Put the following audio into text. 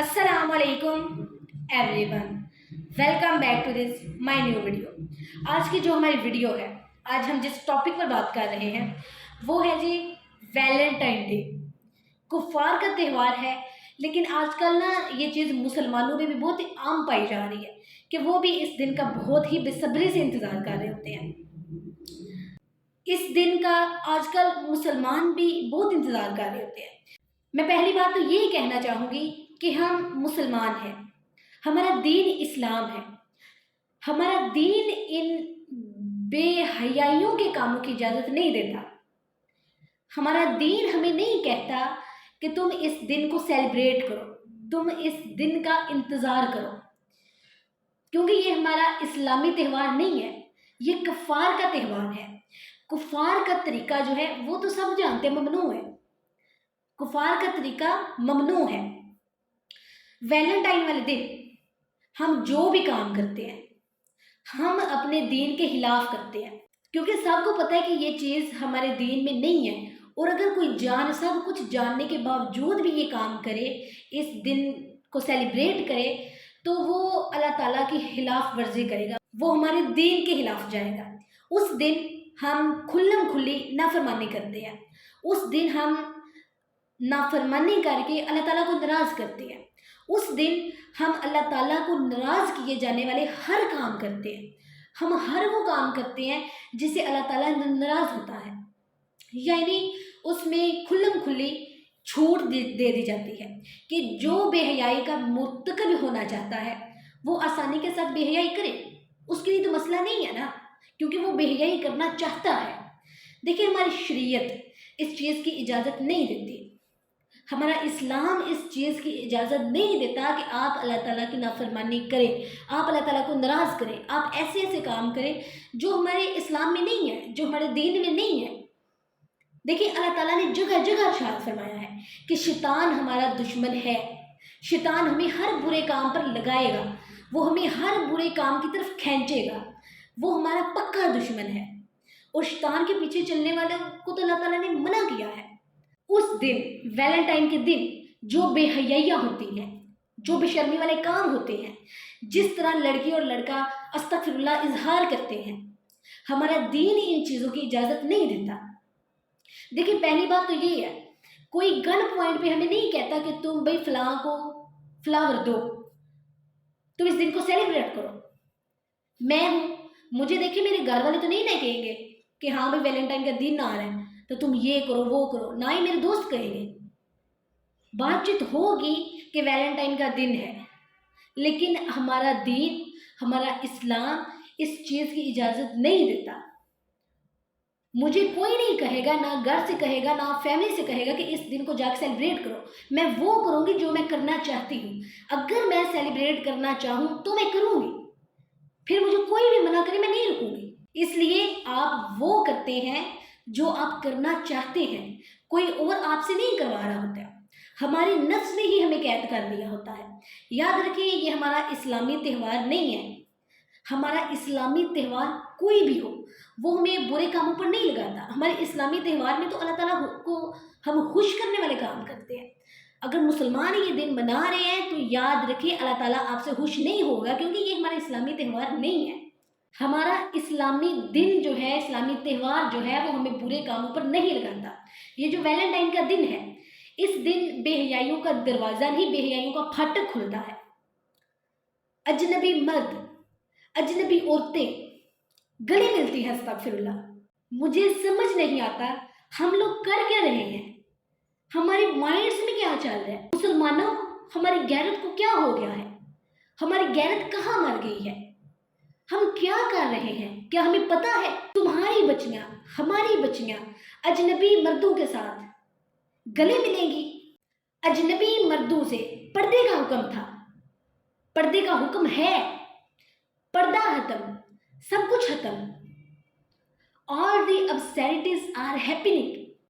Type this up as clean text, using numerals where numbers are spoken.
अस्सलाम वालेकुम everyone, welcome back to this my new video. आज की जो हमारी वीडियो है, आज हम जिस टॉपिक पर बात कर रहे हैं वो है जी वैलेंटाइन डे। कुफार का त्यौहार है, लेकिन आजकल ना ये चीज़ मुसलमानों में भी बहुत ही आम पाई जा रही है कि वो भी इस दिन का बहुत ही बेसब्री से इंतज़ार कर रहे होते हैं। इस दिन का आजकल मुसलमान भी बहुत इंतज़ार कर रहे होते हैं। मैं पहली बात तो यही कहना चाहूँगी कि हम मुसलमान हैं, हमारा दीन इस्लाम है। हमारा दीन इन बेहयाइयों के कामों की इजाज़त नहीं देता। हमारा दीन हमें नहीं कहता कि तुम इस दिन को सेलिब्रेट करो, तुम इस दिन का इंतज़ार करो, क्योंकि ये हमारा इस्लामी त्यौहार नहीं है, ये कुफार का त्यौहार है। कुफार का तरीका जो है वो तो सब जानते हैं, ममनू है। कुफार का तरीका ममनू है। वैलेंटाइन वाले दिन हम जो भी काम करते हैं हम अपने दीन के खिलाफ करते हैं, क्योंकि सबको पता है कि ये चीज़ हमारे दीन में नहीं है। और अगर कोई सब कुछ जानने के बावजूद भी ये काम करे, इस दिन को सेलिब्रेट करे, तो वो अल्लाह ताला की खिलाफ वर्जी करेगा, वो हमारे दीन के खिलाफ जाएगा। उस दिन हम खुल्लम खुल्ली नाफरमानी करते हैं। उस दिन हम नाफरमानी करके अल्लाह ताला को नाराज़ करते हैं। उस दिन हम अल्लाह ताला को नाराज़ किए जाने वाले हर काम करते हैं। हम हर वो काम करते हैं जिससे अल्लाह ताला नाराज़ होता है, यानी उसमें खुल्लम खुल्ली छूट दे दी जाती है कि जो बेहयाई का मुर्तकब होना चाहता है वो आसानी के साथ बेहयाई करे। उसके लिए तो मसला नहीं है ना, क्योंकि वो बेहयाई करना चाहता है। देखिए, हमारी शरीयत इस चीज़ की इजाज़त नहीं देती, हमारा इस्लाम इस चीज़ की इजाज़त नहीं देता कि आप अल्लाह ताला की नाफरमानी करें, आप अल्लाह ताला को नाराज़ करें, आप ऐसे ऐसे काम करें जो हमारे इस्लाम में नहीं है, जो हमारे दीन में नहीं है। देखिए, अल्लाह ताला ने जगह जगह इरशाद फरमाया है कि शैतान हमारा दुश्मन है, शैतान हमें हर बुरे काम पर लगाएगा, वो हमें हर बुरे काम की तरफ खींचेगा, वो हमारा पक्का दुश्मन है। और शैतान के पीछे चलने वाले को तो अल्लाह ताला ने मना किया है। उस दिन, वैलेंटाइन के दिन, जो बेहयाइयाँ होती हैं, जो बेशर्मी वाले काम होते हैं, जिस तरह लड़की और लड़का अस्तगफिरुल्लाह इजहार करते हैं, हमारा दीन इन चीज़ों की इजाज़त नहीं देता। देखिए, पहली बात तो ये है, कोई गन पॉइंट पे हमें नहीं कहता कि तुम भाई फलां को फ्लावर दो, तुम इस दिन को सेलिब्रेट करो। मैं हूँ, मुझे देखिए मेरे घर वाले तो नहीं ना कहेंगे कि हाँ भाई वैलेंटाइन का दिन आ रहा है तो तुम ये करो वो करो, ना ही मेरे दोस्त कहेंगे। बातचीत होगी कि वैलेंटाइन का दिन है, लेकिन हमारा दीन, हमारा इस्लाम इस चीज़ की इजाज़त नहीं देता। मुझे कोई नहीं कहेगा, ना घर से कहेगा, ना फैमिली से कहेगा कि इस दिन को जाकर सेलिब्रेट करो। मैं वो करूँगी जो मैं करना चाहती हूँ। अगर मैं सेलिब्रेट करना चाहूँ तो मैं करूँगी, फिर मुझे कोई भी मना करे मैं नहीं रुकूँगी। इसलिए आप वो करते हैं जो आप करना चाहते हैं, कोई और आपसे नहीं करवा रहा होता है। हमारे नफ्स ने ही हमें कैद कर लिया होता है। याद रखिए, ये हमारा इस्लामी त्यौहार नहीं है। हमारा इस्लामी त्यौहार कोई भी हो वो हमें बुरे कामों पर नहीं लगाता। हमारे इस्लामी त्यौहार में तो अल्लाह ताला को हम खुश करने वाले काम करते हैं। अगर मुसलमान ये दिन मना रहे हैं तो याद रखिए अल्लाह ताला आपसे खुश नहीं होगा, क्योंकि ये हमारा इस्लामी त्यौहार नहीं है। हमारा इस्लामी दिन जो है, इस्लामी त्यौहार जो है, वो हमें बुरे कामों पर नहीं लगाता। ये जो वैलेंटाइन का दिन है, इस दिन बेहयाइयों का दरवाज़ा नहीं, बेहयाइयों का फाटक खुलता है। अजनबी मर्द, अजनबी औरतें गले मिलती हैं, अस्तगफिरुल्लाह। मुझे समझ नहीं आता हम लोग कर क्या रहे हैं, हमारे माइंड्स में क्या चल रहा है। मुसलमानों, हमारी गैरत को क्या हो गया है, हमारी गैरत कहाँ मर गई है, हम क्या कर रहे हैं? क्या हमें पता है तुम्हारी बच्चियां, हमारी बच्चियां अजनबी मर्दों के साथ गले मिलेंगी? अजनबी मर्दों से पर्दे का हुक्म था, पर्दे का हुक्म है, पर्दा खत्म, सब कुछ खत्म। All the absurdities are happening